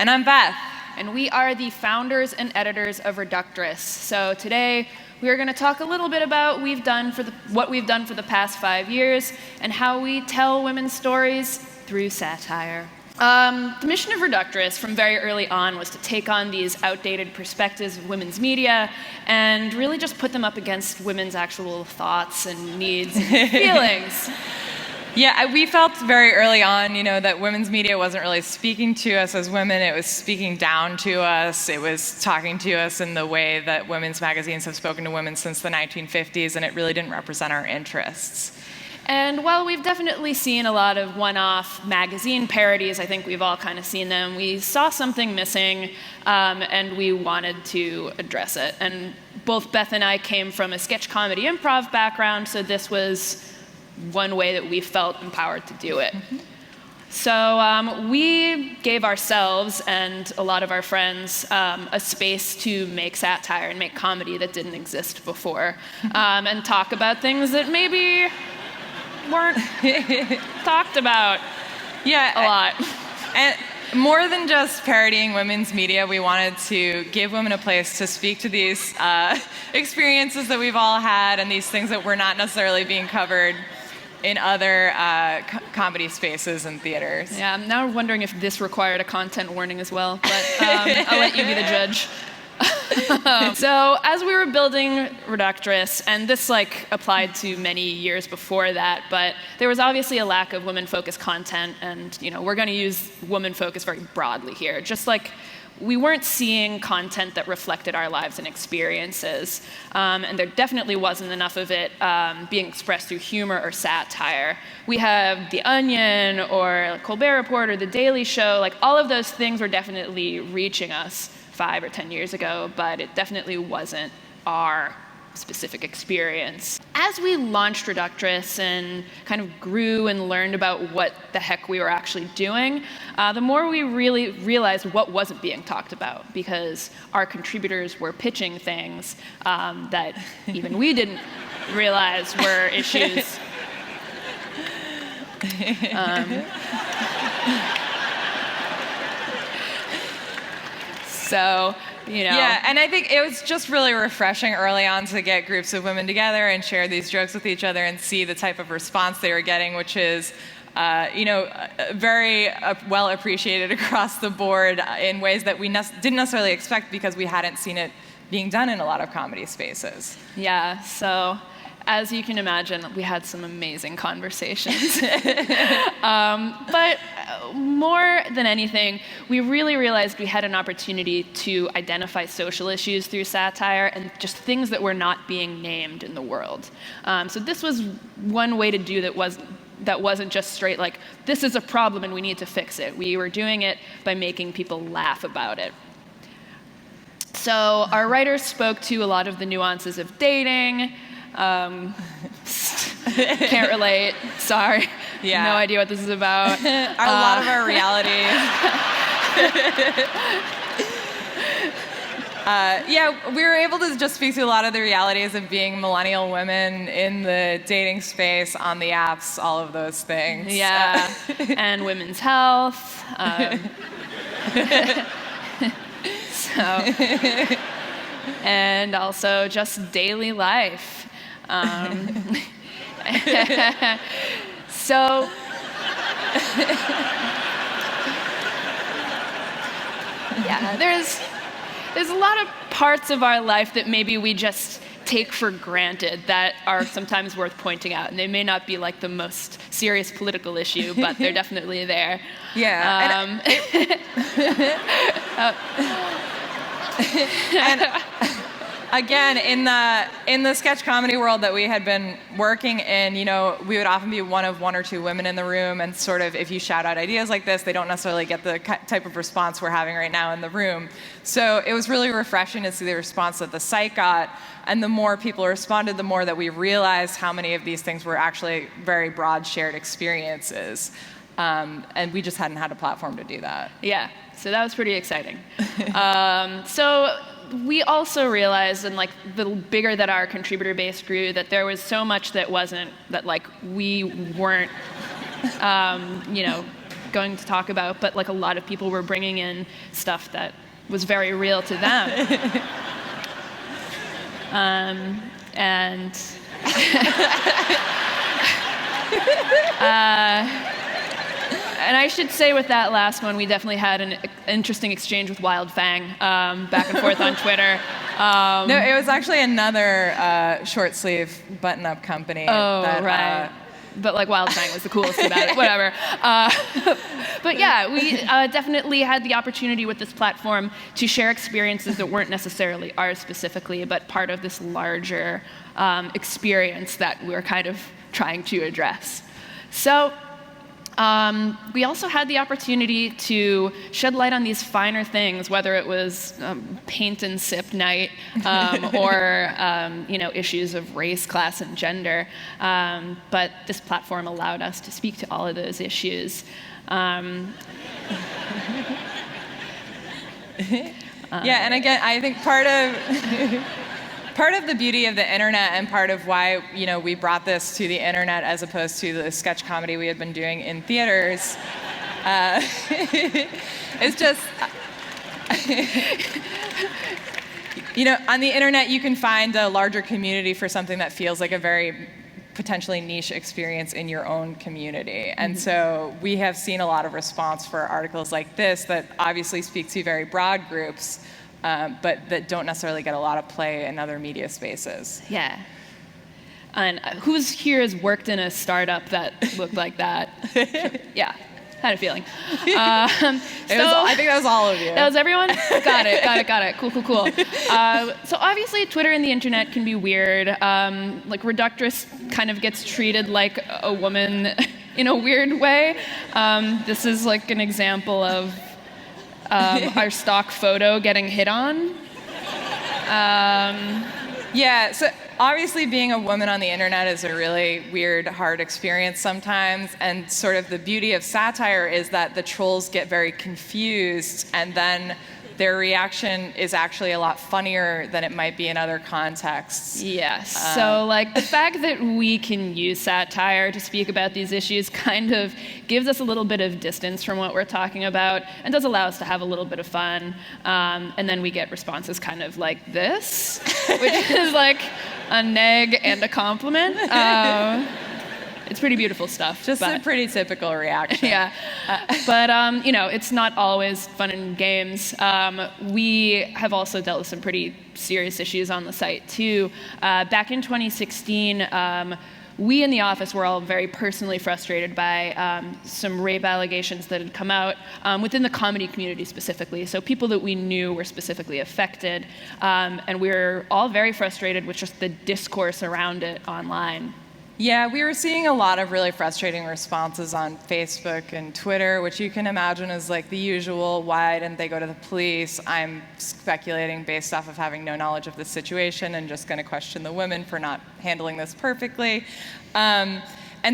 And I'm Beth. And we are the founders and editors of Reductress. So today, we are going to talk a little bit about what we've done for the past 5 years and how we tell women's stories through satire. The mission of Reductress from very early on was to take on these outdated perspectives of women's media and really just put them up against women's actual thoughts and needs and feelings. Yeah, we felt very early on, that women's media wasn't really speaking to us as women. It was speaking down to us. It was talking to us in the way that women's magazines have spoken to women since the 1950s, and it really didn't represent our interests. And while we've definitely seen a lot of one-off magazine parodies, I think we've all kind of seen them, we saw something missing, and we wanted to address it. And both Beth and I came from a sketch comedy improv background, so this was one way that we felt empowered to do it. Mm-hmm. So we gave ourselves and a lot of our friends a space to make satire and make comedy that didn't exist before, and talk about things that maybe weren't talked about a lot. And more than just parodying women's media, we wanted to give women a place to speak to these experiences that we've all had and these things that were not necessarily being covered in other comedy spaces and theaters. Yeah, I'm now wondering if this required a content warning as well, but I'll let you be the judge. So as we were building Reductress, and this applied to many years before that, but there was obviously a lack of women-focused content, and we're going to use women-focused very broadly here. Just we weren't seeing content that reflected our lives and experiences, and there definitely wasn't enough of it being expressed through humor or satire. We have The Onion or Colbert Report or The Daily Show, all of those things were definitely reaching us 5 or 10 years ago, but it definitely wasn't our specific experience. As we launched Reductress and kind of grew and learned about what the heck we were actually doing, the more we really realized what wasn't being talked about, because our contributors were pitching things that even we didn't realize were issues. So, Yeah, and I think it was just really refreshing early on to get groups of women together and share these jokes with each other and see the type of response they were getting, which is, very well appreciated across the board in ways that we didn't necessarily expect because we hadn't seen it being done in a lot of comedy spaces. Yeah, so as you can imagine, we had some amazing conversations. But more than anything, we really realized we had an opportunity to identify social issues through satire and just things that were not being named in the world. So this was one way to do that wasn't just straight this is a problem and we need to fix it. We were doing it by making people laugh about it. So our writers spoke to a lot of the nuances of dating. Can't relate. Sorry. Yeah. No idea what this is about. A lot of our realities. We were able to just speak to a lot of the realities of being millennial women in the dating space, on the apps, all of those things. Yeah, and women's health. And also just daily life. So, yeah, there's a lot of parts of our life that maybe we just take for granted that are sometimes worth pointing out, and they may not be the most serious political issue, but they're definitely there. Yeah. And again, in the sketch comedy world that we had been working in, we would often be one of 1 or 2 women in the room, and sort of if you shout out ideas like this, they don't necessarily get the type of response we're having right now in the room. So it was really refreshing to see the response that the site got, and the more people responded, the more that we realized how many of these things were actually very broad shared experiences. And we just hadn't had a platform to do that. Yeah, so that was pretty exciting. So we also realized, and the bigger that our contributor base grew, that there was so much that we weren't, going to talk about, but like a lot of people were bringing in stuff that was very real to them. And and I should say with that last one, we definitely had an interesting exchange with Wild Fang back and forth on Twitter. No, it was actually another short sleeve button-up company. Oh, right. But like Wild Fang was the coolest about it, whatever. But yeah, we definitely had the opportunity with this platform to share experiences that weren't necessarily ours specifically, but part of this larger experience that we're kind of trying to address. So we also had the opportunity to shed light on these finer things, whether it was paint and sip night or issues of race, class, and gender. But this platform allowed us to speak to all of those issues. Yeah, and again, I think part of the beauty of the internet and part of why we brought this to the internet as opposed to the sketch comedy we had been doing in theaters is just on the internet you can find a larger community for something that feels like a very potentially niche experience in your own community. And so we have seen a lot of response for articles like this that obviously speak to very broad groups, but that don't necessarily get a lot of play in other media spaces. Yeah. And who's here has worked in a startup that looked like that? Yeah, had a feeling. I think that was all of you. That was everyone? Got it. Cool. So obviously Twitter and the internet can be weird. Like Reductress kind of gets treated like a woman in a weird way. This is like an example of our stock photo getting hit on. Yeah, so obviously being a woman on the internet is a really weird, hard experience sometimes, and sort of the beauty of satire is that the trolls get very confused, and then their reaction is actually a lot funnier than it might be in other contexts. Yes. So like the fact that we can use satire to speak about these issues kind of gives us a little bit of distance from what we're talking about and does allow us to have a little bit of fun. And then we get responses kind of like this, which is like a neg and a compliment. It's pretty beautiful stuff. Just a pretty typical reaction. Yeah. But, it's not always fun and games. We have also dealt with some pretty serious issues on the site, too. Back in 2016, we in the office were all very personally frustrated by some rape allegations that had come out within the comedy community specifically. So people that we knew were specifically affected. And we were all very frustrated with just the discourse around it online. Yeah, we were seeing a lot of really frustrating responses on Facebook and Twitter, which you can imagine is like the usual, why didn't they go to the police? I'm speculating based off of having no knowledge of the situation and just going to question the women for not handling this perfectly. And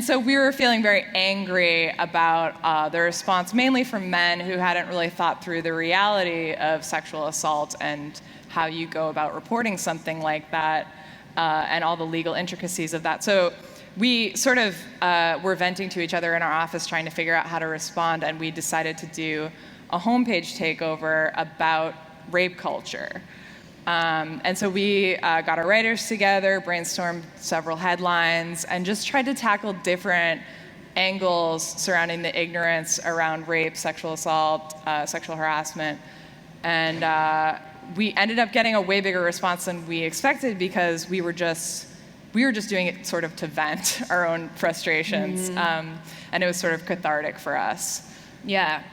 so we were feeling very angry about the response, mainly from men who hadn't really thought through the reality of sexual assault and how you go about reporting something like that and all the legal intricacies of that. So we sort of were venting to each other in our office trying to figure out how to respond, and we decided to do a homepage takeover about rape culture. And so we got our writers together, brainstormed several headlines, and just tried to tackle different angles surrounding the ignorance around rape, sexual assault, sexual harassment. And we ended up getting a way bigger response than we expected because we were just doing it sort of to vent our own frustrations. And it was sort of cathartic for us. Yeah.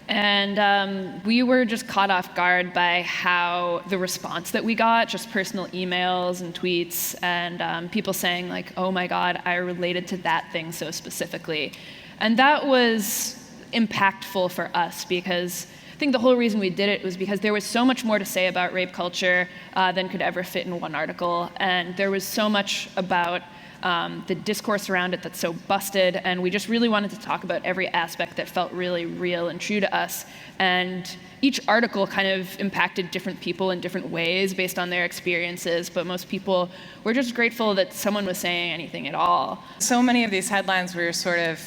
And we were just caught off guard by how the response that we got, just personal emails and tweets, and people saying like, oh my God, I related to that thing so specifically. And that was impactful for us because I think the whole reason we did it was because there was so much more to say about rape culture than could ever fit in one article. And there was so much about the discourse around it that's so busted, and we just really wanted to talk about every aspect that felt really real and true to us. And each article kind of impacted different people in different ways based on their experiences, but most people were just grateful that someone was saying anything at all. So many of these headlines were sort of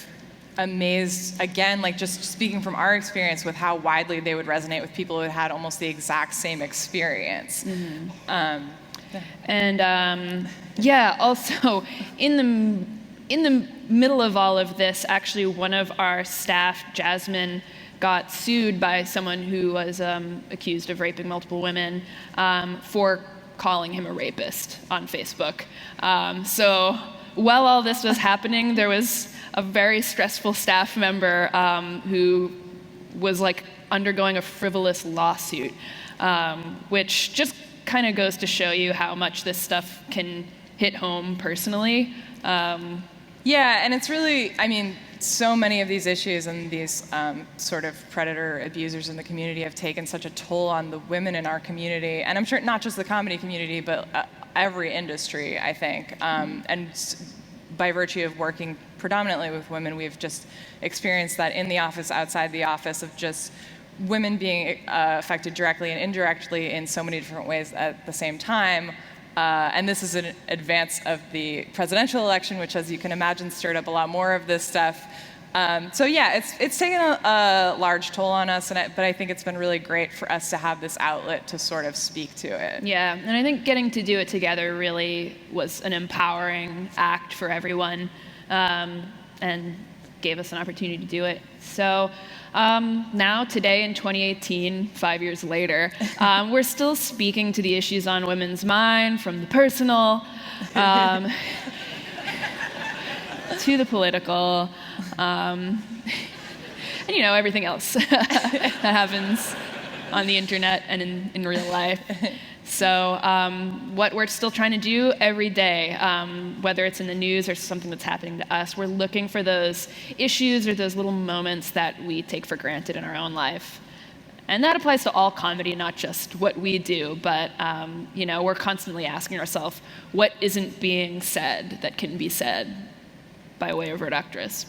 amazed, again, like just speaking from our experience, with how widely they would resonate with people who had almost the exact same experience. Also in the middle of all of this, actually one of our staff, Jasmine, got sued by someone who was accused of raping multiple women for calling him a rapist on Facebook. So while all this was happening, there was a very stressful staff member who was like undergoing a frivolous lawsuit, which just kind of goes to show you how much this stuff can hit home personally. Yeah, and it's really, I mean, so many of these issues and these sort of predator abusers in the community have taken such a toll on the women in our community, and I'm sure not just the comedy community, but every industry, I think. And by virtue of working predominantly with women, we've just experienced that in the office, outside the office, of just women being affected directly and indirectly in so many different ways at the same time. And this is an advance of the presidential election, which, as you can imagine, stirred up a lot more of this stuff. So yeah, it's taken a large toll on us, but I think it's been really great for us to have this outlet to sort of speak to it. Yeah, and I think getting to do it together really was an empowering act for everyone, and gave us an opportunity to do it. So now, today in 2018, 5 years later, we're still speaking to the issues on women's mind, from the personal to the political, and everything else that happens on the internet and in real life. So what we're still trying to do every day, whether it's in the news or something that's happening to us, we're looking for those issues or those little moments that we take for granted in our own life. And that applies to all comedy, not just what we do, but we're constantly asking ourselves, what isn't being said that can be said by way of Reductress?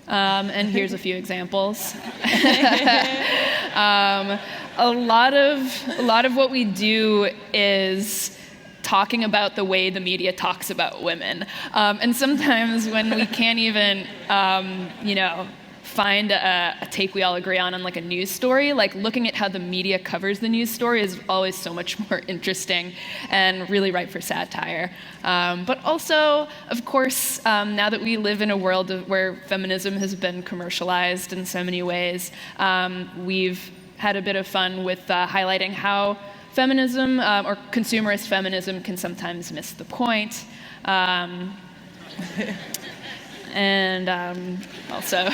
And here's a few examples. A lot of what we do is talking about the way the media talks about women. And sometimes when we can't even, find a take we all agree on like a news story, like looking at how the media covers the news story is always so much more interesting and really ripe for satire. But also, of course, now that we live in a world where feminism has been commercialized in so many ways, we've had a bit of fun with highlighting how feminism or consumerist feminism can sometimes miss the point. And also,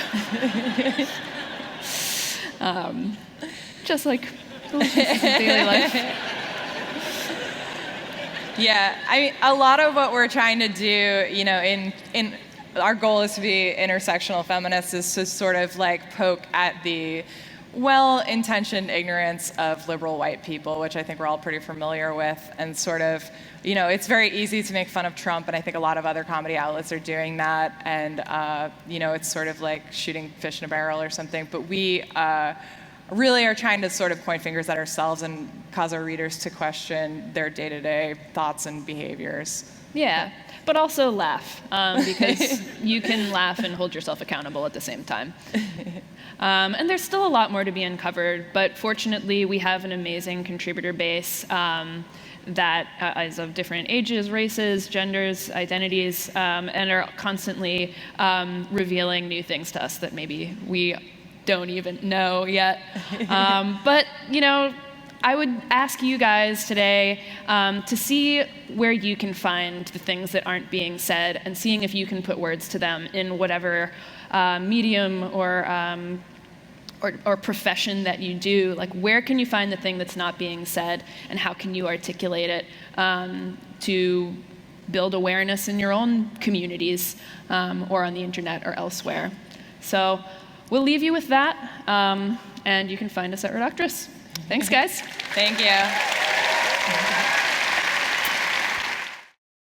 just like daily life. Yeah, I mean, a lot of what we're trying to do, in our goal is to be intersectional feminists, is to sort of like poke at the well-intentioned ignorance of liberal white people, which I think we're all pretty familiar with, and sort of, it's very easy to make fun of Trump, and I think a lot of other comedy outlets are doing that, and, it's sort of like shooting fish in a barrel or something, but we really are trying to sort of point fingers at ourselves and cause our readers to question their day-to-day thoughts and behaviors. Yeah, but also laugh, because you can laugh and hold yourself accountable at the same time. And there's still a lot more to be uncovered, but fortunately we have an amazing contributor base that is of different ages, races, genders, identities, and are constantly revealing new things to us that maybe we don't even know yet. But, I would ask you guys today to see where you can find the things that aren't being said and seeing if you can put words to them in whatever medium or profession that you do. Like, where can you find the thing that's not being said, and how can you articulate it to build awareness in your own communities or on the internet or elsewhere? So we'll leave you with that, and you can find us at Reductress. Thanks, guys. Thank you.